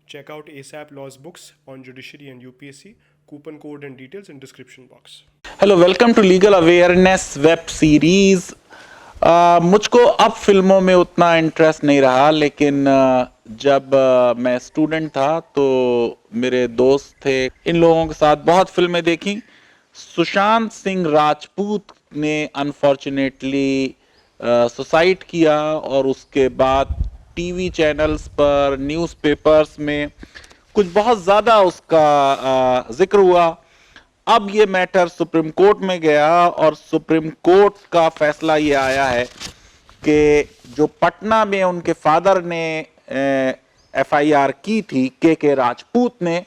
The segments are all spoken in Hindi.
Check out ASAP Law's books on judiciary and UPSC. Coupon code and details in description box. Hello, welcome to legal awareness web series. मुझको अब फिल्मों में उतना इंटरेस्ट नहीं रहा, लेकिन जब मैं स्टूडेंट था तो मेरे दोस्त थे, इन लोगों के साथ बहुत फिल्में देखी। सुशांत सिंह राजपूत ने अनफॉर्चुनेटली सुसाइड किया और उसके बाद टीवी चैनल्स पर, न्यूज़पेपर्स में कुछ बहुत ज़्यादा उसका जिक्र हुआ। अब ये मैटर सुप्रीम कोर्ट में गया और सुप्रीम कोर्ट का फैसला ये आया है कि जो पटना में उनके फादर ने एफआईआर की थी, के राजपूत ने,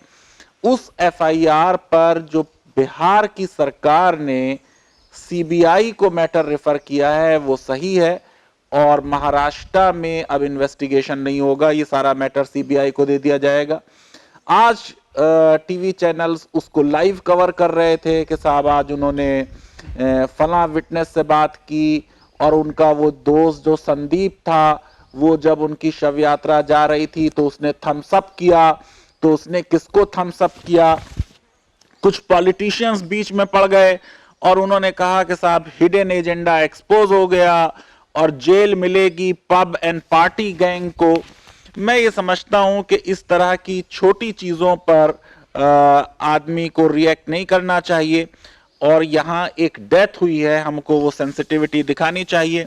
उस एफआईआर पर जो बिहार की सरकार ने सीबीआई को मैटर रेफर किया है वो सही है और महाराष्ट्र में अब इन्वेस्टिगेशन नहीं होगा, ये सारा मैटर सीबीआई को दे दिया जाएगा। आज टीवी चैनल्स उसको लाइव कवर कर रहे थे कि साहब आज उन्होंने फला विटनेस से बात की और उनका वो दोस्त जो संदीप था वो जब उनकी शव यात्रा जा रही थी तो उसने थम्स अप किया। तो उसने किसको थम्स अप किया? कुछ पॉलिटिशियंस बीच में पड़ गए और उन्होंने कहा कि साहब हिडन एजेंडा एक्सपोज हो गया और जेल मिलेगी पब एंड पार्टी गैंग को। मैं ये समझता हूं कि इस तरह की छोटी चीजों पर आदमी को रिएक्ट नहीं करना चाहिए और यहाँ एक डेथ हुई है, हमको वो सेंसिटिविटी दिखानी चाहिए।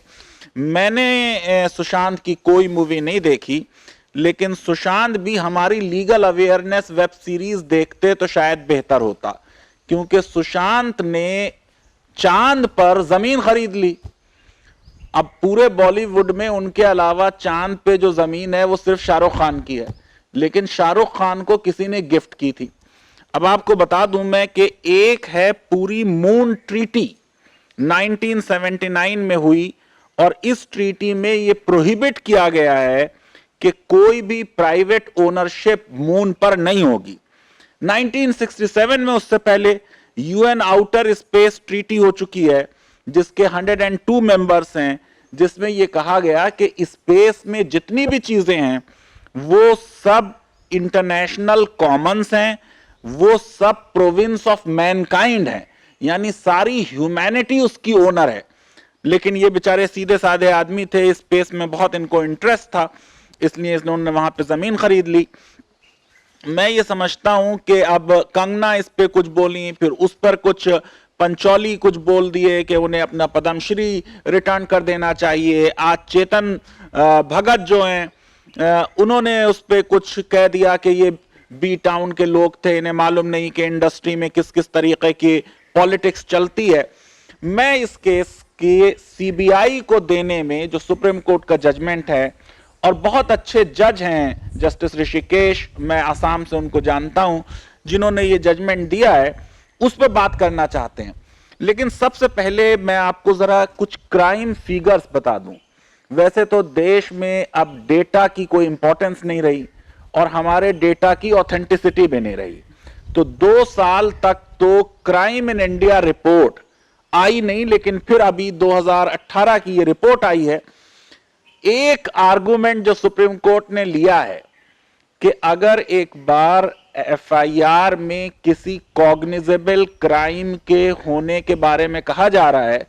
मैंने सुशांत की कोई मूवी नहीं देखी, लेकिन सुशांत भी हमारी लीगल अवेयरनेस वेब सीरीज देखते तो शायद बेहतर होता, क्योंकि सुशांत ने चांद पर जमीन खरीद ली। अब पूरे बॉलीवुड में उनके अलावा चांद पे जो जमीन है वो सिर्फ शाहरुख खान की है, लेकिन शाहरुख खान को किसी ने गिफ्ट की थी। अब आपको बता दूं मैं कि एक है पूरी मून ट्रीटी 1979 में हुई और इस ट्रीटी में ये प्रोहिबिट किया गया है कि कोई भी प्राइवेट ओनरशिप मून पर नहीं होगी। 1967 में, उससे पहले, यूएन आउटर स्पेस ट्रीटी हो चुकी है जिसके 102 मेंबर्स हैं, जिसमें यह कहा गया कि स्पेस में जितनी भी चीजें हैं वो सब इंटरनेशनल कॉमन्स हैं, वो सब प्रोविंस ऑफ मैनकाइंड है, यानी सारी ह्यूमैनिटी उसकी ओनर है। लेकिन ये बेचारे सीधे साधे आदमी थे, स्पेस में बहुत इनको इंटरेस्ट था, इसलिए इन्होंने वहां पे जमीन खरीद ली। मैं ये समझता हूं कि अब कंगना इस पे कुछ बोली, फिर उस पर कुछ पंचौली कुछ बोल दिए कि उन्हें अपना पद्मश्री रिटर्न कर देना चाहिए। आज चेतन भगत जो हैं उन्होंने उस पे कुछ कह दिया कि ये बी टाउन के लोग थे, इन्हें मालूम नहीं कि इंडस्ट्री में किस किस तरीके की पॉलिटिक्स चलती है। मैं इस केस के सीबीआई को देने में जो सुप्रीम कोर्ट का जजमेंट है, और बहुत अच्छे जज हैं जस्टिस ऋषिकेश, मैं आसाम से उनको जानता हूं, जिन्होंने ये जजमेंट दिया है, उस पर बात करना चाहते हैं। लेकिन सबसे पहले मैं आपको जरा कुछ क्राइम फिगर्स बता दूं। वैसे तो देश में अब डेटा की कोई इंपॉर्टेंस नहीं रही और हमारे डेटा की ऑथेंटिसिटी भी नहीं रही। तो 2 साल तक तो क्राइम इन इंडिया रिपोर्ट आई नहीं, लेकिन फिर अभी 2018 की ये रिपोर्ट आई है। एक आर्गुमेंट जो सुप्रीम कोर्ट ने लिया है कि अगर एक बार एफआईआर में किसी कॉग्निजेबल क्राइम के होने के बारे में कहा जा रहा है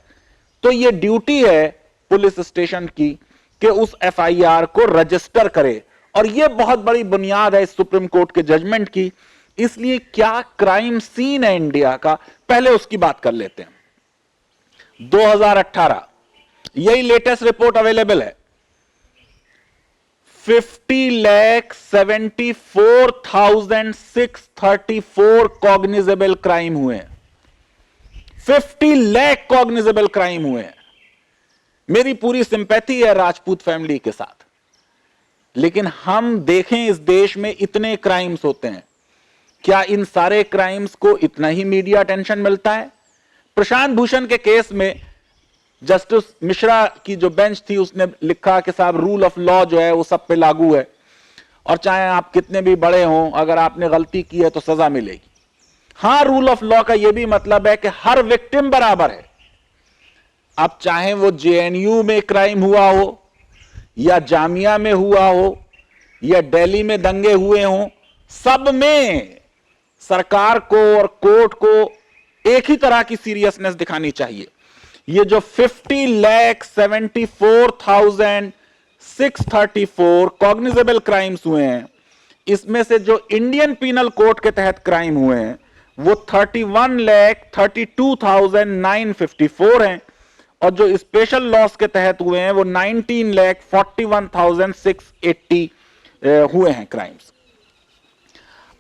तो यह ड्यूटी है पुलिस स्टेशन की कि उस एफआईआर को रजिस्टर करे, और यह बहुत बड़ी बुनियाद है इस सुप्रीम कोर्ट के जजमेंट की। इसलिए क्या क्राइम सीन है इंडिया का, पहले उसकी बात कर लेते हैं। 2018 यही लेटेस्ट रिपोर्ट अवेलेबल है। 50,74,634 कॉग्निजेबल क्राइम हुए। 50 लाख कॉग्निजेबल क्राइम हुए। मेरी पूरी सिंपैथी है राजपूत फैमिली के साथ, लेकिन हम देखें इस देश में इतने क्राइम्स होते हैं, क्या इन सारे क्राइम्स को इतना ही मीडिया अटेंशन मिलता है? प्रशांत भूषण के केस में जस्टिस मिश्रा की जो बेंच थी उसने लिखा कि साहब रूल ऑफ लॉ जो है वो सब पे लागू है और चाहे आप कितने भी बड़े हों, अगर आपने गलती की है तो सजा मिलेगी। हां, रूल ऑफ लॉ का यह भी मतलब है कि हर विक्टिम बराबर है। अब चाहे वो जेएनयू में क्राइम हुआ हो या जामिया में हुआ हो या दिल्ली में दंगे हुए हों, सब में सरकार को और कोर्ट को एक ही तरह की सीरियसनेस दिखानी चाहिए। ये जो 50,74,634 कॉग्निजेबल क्राइम्स हुए हैं, इसमें से जो इंडियन पीनल कोड के तहत क्राइम हुए हैं वो 31,32,954 हैं, और जो स्पेशल लॉस के तहत हुए हैं वो 19,41,680 हुए हैं क्राइम्स।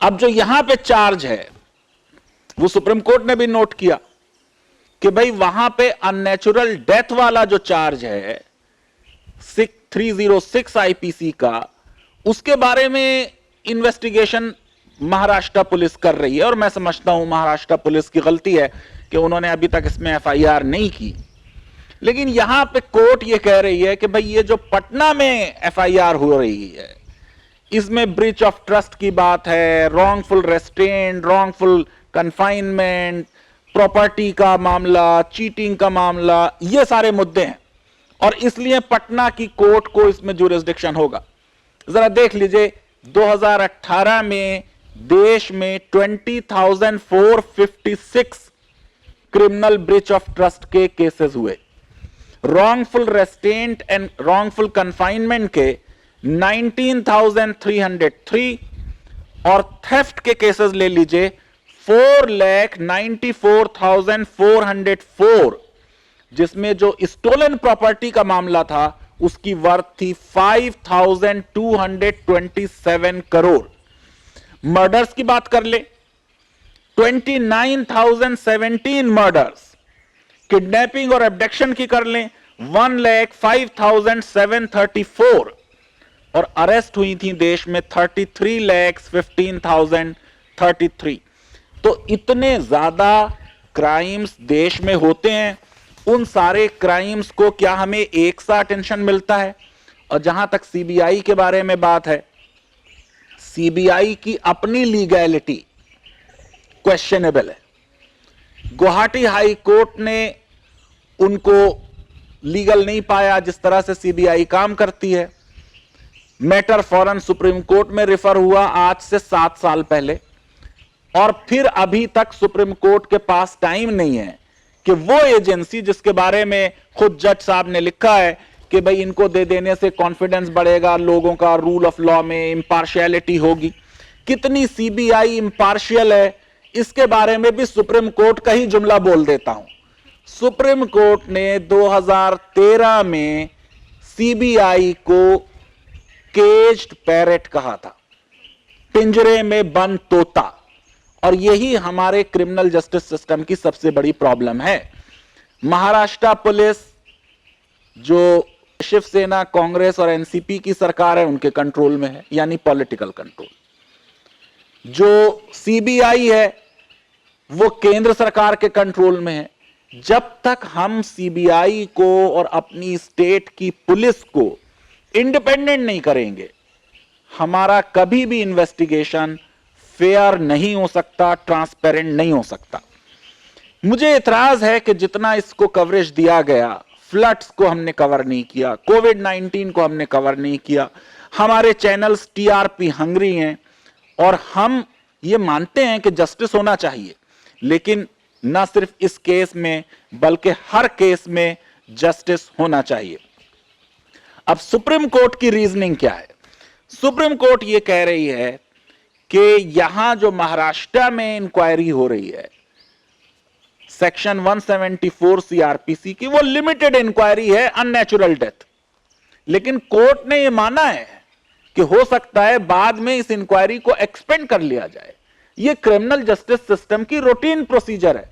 अब जो यहां पे चार्ज है वो सुप्रीम कोर्ट ने भी नोट किया कि भाई वहां पे अननेचुरल डेथ वाला जो चार्ज है 306 आईपीसी का, उसके बारे में इन्वेस्टिगेशन महाराष्ट्र पुलिस कर रही है, और मैं समझता हूं महाराष्ट्र पुलिस की गलती है कि उन्होंने अभी तक इसमें एफआईआर नहीं की। लेकिन यहां पे कोर्ट ये कह रही है कि भाई ये जो पटना में एफआईआर हो रही है इसमें ब्रीच ऑफ ट्रस्ट की बात है, wrongful restaurant, wrongful confinement, property का मामला, चीटिंग का मामला, ये सारे मुद्दे हैं, और इसलिए पटना की कोर्ट को इसमें जुरिस्डिक्शन होगा। जरा देख लीजिए 2018 में देश में 20,456 क्रिमिनल ब्रीच ऑफ ट्रस्ट के केसेस हुए, wrongful restaurant and wrongful confinement के 19,303, और थेफ्ट के केसेस ले लीजिए 4,94,404, जिसमें जो स्टोलन प्रॉपर्टी का मामला था उसकी वर्थ थी 5,227 करोड़। मर्डर्स की बात कर ले 29,017 मर्डर्स, किडनैपिंग और एब्डक्शन की कर लें 1,05,734, और अरेस्ट हुई थी देश में 33,15,033। तो इतने ज्यादा क्राइम्स देश में होते हैं, उन सारे क्राइम्स को क्या हमें एक सा अटेंशन मिलता है? और जहां तक सीबीआई के बारे में बात है, सीबीआई की अपनी लीगैलिटी क्वेश्चनेबल है। गुवाहाटी हाई कोर्ट ने उनको लीगल नहीं पाया जिस तरह से सीबीआई काम करती है। मैटर फौरन सुप्रीम कोर्ट में रेफर हुआ आज से 7 साल पहले, और फिर अभी तक सुप्रीम कोर्ट के पास टाइम नहीं है कि वो एजेंसी जिसके बारे में खुद जज साहब ने लिखा है कि भाई इनको दे देने से कॉन्फिडेंस बढ़ेगा लोगों का, रूल ऑफ लॉ में इंपार्शियलिटी होगी। कितनी सीबीआई इंपार्शियल है इसके बारे में भी सुप्रीम कोर्ट का ही जुमला बोल देता हूं। सुप्रीम कोर्ट ने 2013 में सीबीआई को केज्ड पैरेट कहा था, पिंजरे में बंद तोता, और यही हमारे क्रिमिनल जस्टिस सिस्टम की सबसे बड़ी प्रॉब्लम है। महाराष्ट्र पुलिस जो शिवसेना, कांग्रेस और एनसीपी की सरकार है उनके कंट्रोल में है, यानी पॉलिटिकल कंट्रोल। जो सीबीआई है वो केंद्र सरकार के कंट्रोल में है। जब तक हम सीबीआई को और अपनी स्टेट की पुलिस को इंडिपेंडेंट नहीं करेंगे, हमारा कभी भी इन्वेस्टिगेशन फेयर नहीं हो सकता, ट्रांसपेरेंट नहीं हो सकता। मुझे इतराज है कि जितना इसको कवरेज दिया गया, फ्लड्स को हमने कवर नहीं किया, कोविड-19 को हमने कवर नहीं किया, हमारे चैनल्स टीआरपी हंग्री हैं, और हम ये मानते हैं कि जस्टिस होना चाहिए, लेकिन ना सिर्फ इस केस में बल्कि हर केस में जस्टिस होना चाहिए। अब सुप्रीम कोर्ट की रीजनिंग क्या है? सुप्रीम कोर्ट ये कह रही है कि यहां जो महाराष्ट्र में इंक्वायरी हो रही है सेक्शन 174 सीआरपीसी की, वो लिमिटेड इंक्वायरी है, अननेचुरल डेथ। लेकिन कोर्ट ने यह माना है कि हो सकता है बाद में इस इंक्वायरी को एक्सपेंड कर लिया जाए। यह क्रिमिनल जस्टिस सिस्टम की रूटीन प्रोसीजर है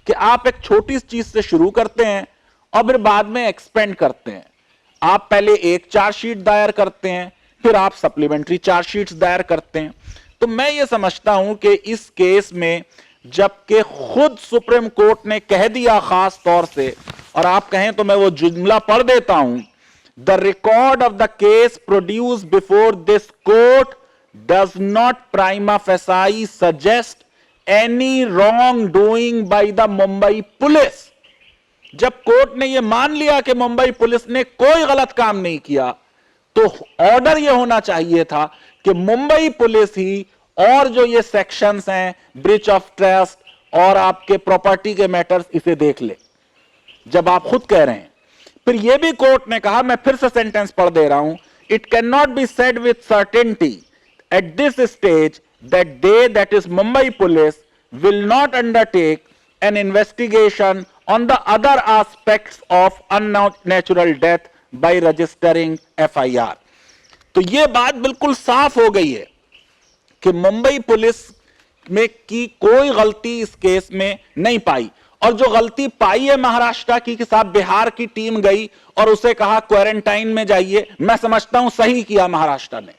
कि आप एक छोटी चीज से शुरू करते हैं और फिर बाद में एक्सपेंड करते हैं। आप पहले एक चार्जशीट दायर करते हैं, फिर आप सप्लीमेंट्री चार्जशीट्स दायर करते हैं। तो मैं ये समझता हूं कि इस केस में जबकि खुद सुप्रीम कोर्ट ने कह दिया खास तौर से, और आप कहें तो मैं वो जुमला पढ़ देता हूं, the record of the case produce before this court does not prima facie suggest any wrong doing by the Mumbai police. जब कोर्ट ने यह मान लिया कि मुंबई पुलिस ने कोई गलत काम नहीं किया, तो ऑर्डर यह होना चाहिए था कि मुंबई पुलिस ही और जो ये सेक्शंस हैं, ब्रीच ऑफ ट्रस्ट और आपके प्रॉपर्टी के मैटर्स, इसे देख ले, जब आप खुद कह रहे हैं। फिर यह भी कोर्ट ने कहा, मैं फिर से सेंटेंस पढ़ दे रहा हूं, it can not be said with certainty at this stage that they, that is Mumbai police, will not undertake N investigation on the other aspects of unnatural death by registering FIR. तो यह बात बिल्कुल साफ हो गई है कि मुंबई पुलिस में की कोई गलती इस केस में नहीं पाई, और जो गलती पाई है महाराष्ट्र की कि साहब बिहार की टीम गई और उसे कहा क्वारंटाइन में जाइए, मैं समझता हूं सही किया महाराष्ट्र ने।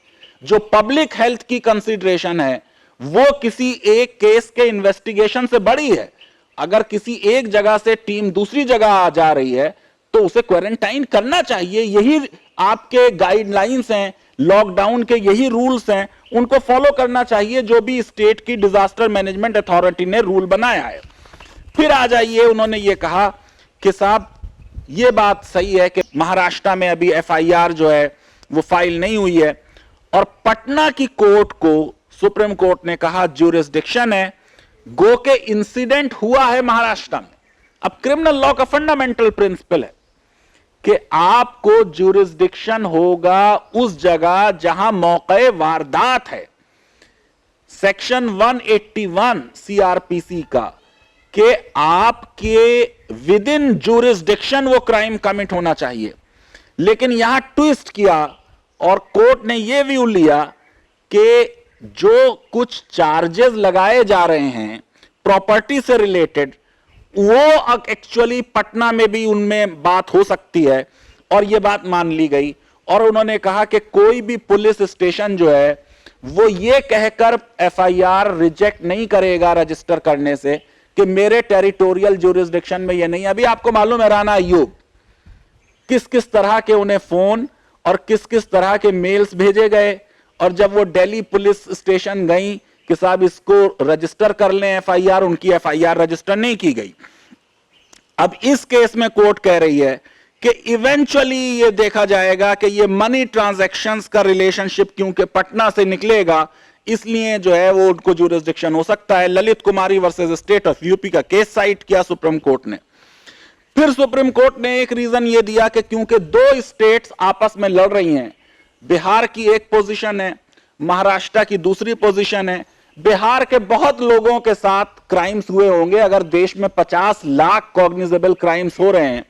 जो पब्लिक हेल्थ की कंसीडरेशन है वो किसी एक केस के इन्वेस्टिगेशन से बड़ी है। अगर किसी एक जगह से टीम दूसरी जगह आ जा रही है तो उसे क्वारंटाइन करना चाहिए। यही आपके गाइडलाइंस हैं, लॉकडाउन के यही रूल्स हैं, उनको फॉलो करना चाहिए जो भी स्टेट की डिजास्टर मैनेजमेंट अथॉरिटी ने रूल बनाया है। फिर आ जाइए, उन्होंने ये कहा कि साहब ये बात सही है कि महाराष्ट्र में अभी एफआईआर जो है वो फाइल नहीं हुई है, और पटना की कोर्ट को सुप्रीम कोर्ट ने कहा ज्यूरिसडिक्शन है, गो के इंसिडेंट हुआ है महाराष्ट्र में। अब क्रिमिनल लॉ का फंडामेंटल प्रिंसिपल है कि आपको ज्यूरिसडिक्शन होगा उस जगह जहां मौके वारदात है। सेक्शन 181 सीआरपीसी का कि आपके विद इन ज्यूरिसडिक्शन वो क्राइम कमिट होना चाहिए, लेकिन यहां ट्विस्ट किया और कोर्ट ने यह व्यू लिया कि जो कुछ चार्जेस लगाए जा रहे हैं प्रॉपर्टी से रिलेटेड, वो एक्चुअली पटना में भी उनमें बात हो सकती है, और यह बात मान ली गई। और उन्होंने कहा कि कोई भी पुलिस स्टेशन जो है वो ये कहकर एफआईआर रिजेक्ट नहीं करेगा रजिस्टर करने से कि मेरे टेरिटोरियल ज्यूरिसडिक्शन में ये नहीं। अभी आपको मालूम है राणा अय्यूब किस किस तरह के उन्हें फोन और किस किस तरह के मेल्स भेजे गए, और जब वो दिल्ली पुलिस स्टेशन गई कि साहब इसको रजिस्टर कर लें एफआईआर, उनकी एफआईआर रजिस्टर नहीं की गई। अब इस केस में कोर्ट कह रही है कि इवेंचुअली ये देखा जाएगा कि ये मनी ट्रांजैक्शंस का रिलेशनशिप क्योंकि पटना से निकलेगा, इसलिए जो है वो उनको ज्यूरिसडिक्शन हो सकता है। ललित कुमारी वर्सेस स्टेट ऑफ यूपी का केस साइट किया सुप्रीम कोर्ट ने। फिर सुप्रीम कोर्ट ने एक रीजन ये दिया कि क्योंकि दो स्टेट्स आपस में लड़ रही हैं, बिहार की एक पोजीशन है, महाराष्ट्र की दूसरी पोजीशन है। बिहार के बहुत लोगों के साथ क्राइम्स हुए होंगे। अगर देश में 50 लाख कॉग्निजेबल क्राइम्स हो रहे हैं,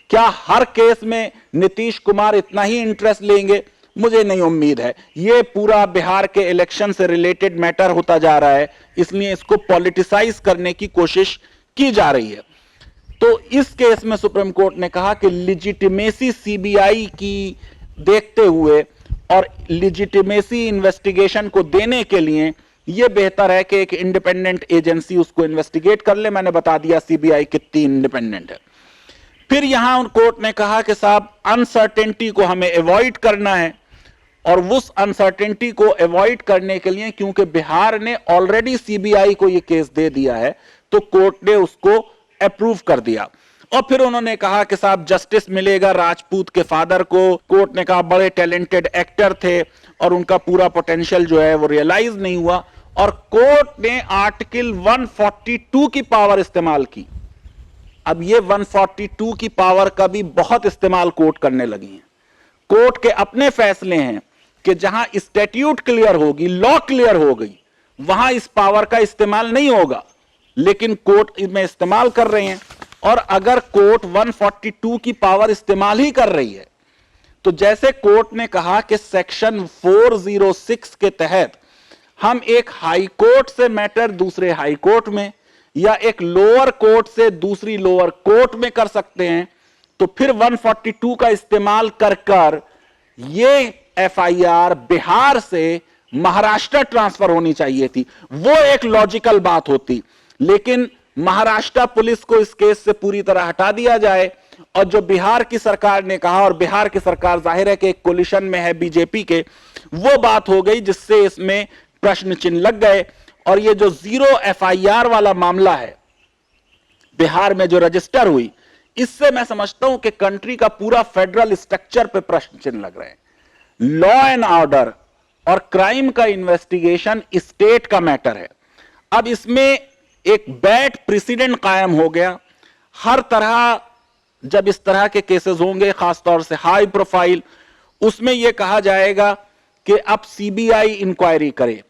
क्या हर केस में नीतीश कुमार इतना ही इंटरेस्ट लेंगे? मुझे नहीं उम्मीद है। यह पूरा बिहार के इलेक्शन से रिलेटेड मैटर होता जा रहा है, इसलिए इसको पॉलिटिसाइज करने की कोशिश की जा रही है। तो इस केस में सुप्रीम कोर्ट ने कहा कि लिजिटिमेसी सीबीआई की देखते हुए और लिजिटिमेसी इन्वेस्टिगेशन को देने के लिए यह बेहतर है कि एक इंडिपेंडेंट एजेंसी उसको इन्वेस्टिगेट कर ले। मैंने बता दिया सीबीआई कितनी इंडिपेंडेंट है। फिर यहां कोर्ट ने कहा कि साहब अनसर्टेनिटी को हमें अवॉइड करना है, और उस अनसर्टेनिटी को अवॉइड करने के लिए क्योंकि बिहार ने ऑलरेडी सीबीआई को यह केस दे दिया है तो कोर्ट ने उसको अप्रूव कर दिया। और फिर उन्होंने कहा कि साहब जस्टिस मिलेगा राजपूत के फादर को। कोर्ट ने कहा बड़े टैलेंटेड एक्टर थे और उनका पूरा पोटेंशियल जो है वो रियलाइज नहीं हुआ, और कोर्ट ने आर्टिकल 142 की पावर इस्तेमाल की। अब ये 142 की पावर का भी बहुत इस्तेमाल कोर्ट करने लगी है। कोर्ट के अपने फैसले हैं कि जहां स्टैट्यूट क्लियर होगी, लॉ क्लियर हो गई, वहां इस पावर का इस्तेमाल नहीं होगा, लेकिन कोर्ट इसमें इस्तेमाल कर रहे हैं। और अगर कोर्ट 142 की पावर इस्तेमाल ही कर रही है तो जैसे कोर्ट ने कहा कि सेक्शन 406 के तहत हम एक हाई कोर्ट से मैटर दूसरे हाई कोर्ट में या एक लोअर कोर्ट से दूसरी लोअर कोर्ट में कर सकते हैं, तो फिर 142 का इस्तेमाल कर ये एफआईआर बिहार से महाराष्ट्र ट्रांसफर होनी चाहिए थी। वो एक लॉजिकल बात होती, लेकिन महाराष्ट्र पुलिस को इस केस से पूरी तरह हटा दिया जाए। और जो बिहार की सरकार ने कहा, और बिहार की सरकार जाहिर है कि एक कोलिशन में है बीजेपी के, वो बात हो गई जिससे इसमें प्रश्न चिन्ह लग गए। और ये जो 0 एफआईआर वाला मामला है बिहार में जो रजिस्टर हुई, इससे मैं समझता हूं कि कंट्री का पूरा फेडरल स्ट्रक्चर पे प्रश्न चिन्ह लग रहे हैं। लॉ एंड ऑर्डर और क्राइम का इन्वेस्टिगेशन स्टेट का मैटर है। अब इसमें एक बैड प्रेसिडेंट कायम हो गया। हर तरह जब इस तरह के केसेस होंगे, खासतौर से हाई प्रोफाइल, उसमें यह कहा जाएगा कि अब सीबीआई इंक्वायरी करे।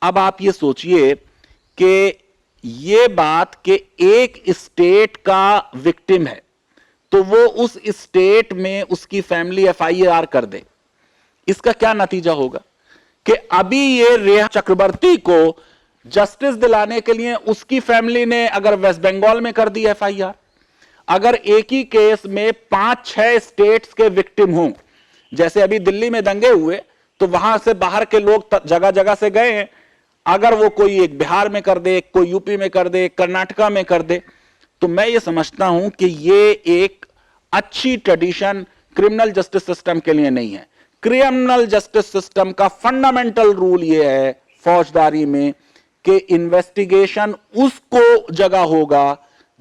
अब आप ये सोचिए कि ये बात कि एक स्टेट का विक्टिम है तो वो उस स्टेट में उसकी फैमिली एफआईआर कर दे, इसका क्या नतीजा होगा कि अभी ये रेहा चक्रवर्ती को जस्टिस दिलाने के लिए उसकी फैमिली ने अगर वेस्ट बंगाल में कर दी एफआईआर, अगर एक ही केस में 5-6 स्टेट्स के विक्टिम हों, जैसे अभी दिल्ली में दंगे हुए तो वहां से बाहर के लोग जगह जगह से गए हैं, अगर वो कोई एक बिहार में कर दे, कोई यूपी में कर दे, कर्नाटका में कर दे, तो मैं ये समझता हूं कि ये एक अच्छी ट्रेडिशन क्रिमिनल जस्टिस सिस्टम के लिए नहीं है। क्रिमिनल जस्टिस सिस्टम का फंडामेंटल रूल ये है फौजदारी में कि इन्वेस्टिगेशन उसको जगह होगा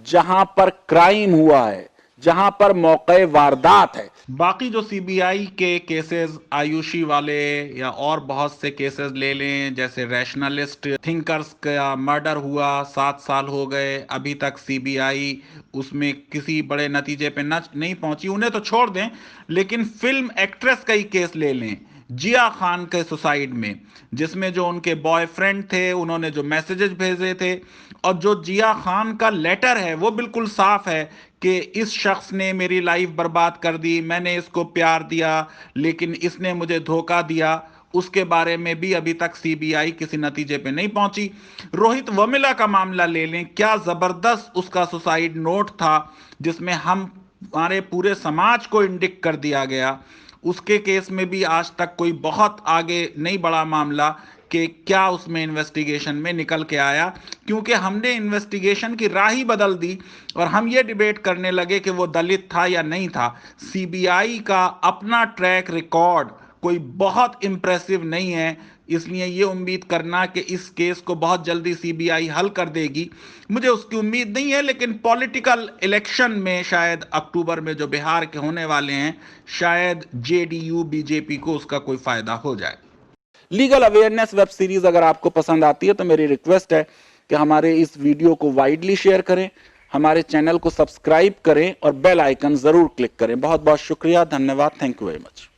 जहां पर क्राइम हुआ है, जहां पर मौके वारदात है। बाकी जो सीबीआई के केसेस, आयुषी वाले या और बहुत से केसेस ले लें, जैसे रैशनलिस्ट थिंकर्स का मर्डर हुआ, 7 साल हो गए, अभी तक सीबीआई उसमें किसी बड़े नतीजे पे नहीं पहुंची, उन्हें तो छोड़ दें। लेकिन फिल्म एक्ट्रेस का ही केस ले लें, जिया खान के सुसाइड में, जिसमें जो उनके बॉयफ्रेंड थे उन्होंने जो मैसेजेस भेजे थे, और जो जिया खान का लेटर है वो बिल्कुल साफ है कि इस शख्स ने मेरी लाइफ बर्बाद कर दी, मैंने इसको प्यार दिया लेकिन इसने मुझे धोखा दिया। उसके बारे में भी अभी तक सीबीआई किसी नतीजे पे नहीं पहुंची। रोहित वमिला का मामला ले लें, क्या जबरदस्त उसका सुसाइड नोट था जिसमें हमारे पूरे समाज को इंडिक्ट कर दिया गया। उसके केस में भी आज तक कोई बहुत आगे नहीं बढ़ा मामला कि क्या उसमें इन्वेस्टिगेशन में निकल के आया, क्योंकि हमने इन्वेस्टिगेशन की राह ही बदल दी और हम ये डिबेट करने लगे कि वो दलित था या नहीं था। सीबीआई का अपना ट्रैक रिकॉर्ड कोई बहुत इंप्रेसिव नहीं है, इसलिए ये उम्मीद करना कि इस केस को बहुत जल्दी सीबीआई हल कर देगी, मुझे उसकी उम्मीद नहीं है। लेकिन पॉलिटिकल इलेक्शन में शायद अक्टूबर में जो बिहार के होने वाले हैं, शायद जेडीयू बीजेपी को उसका कोई फायदा हो जाए। लीगल अवेयरनेस वेब सीरीज अगर आपको पसंद आती है तो मेरी रिक्वेस्ट है कि हमारे इस वीडियो को वाइडली शेयर करें, हमारे चैनल को सब्सक्राइब करें और बेल आइकन जरूर क्लिक करें। बहुत बहुत शुक्रिया, धन्यवाद, थैंक यू वेरी मच।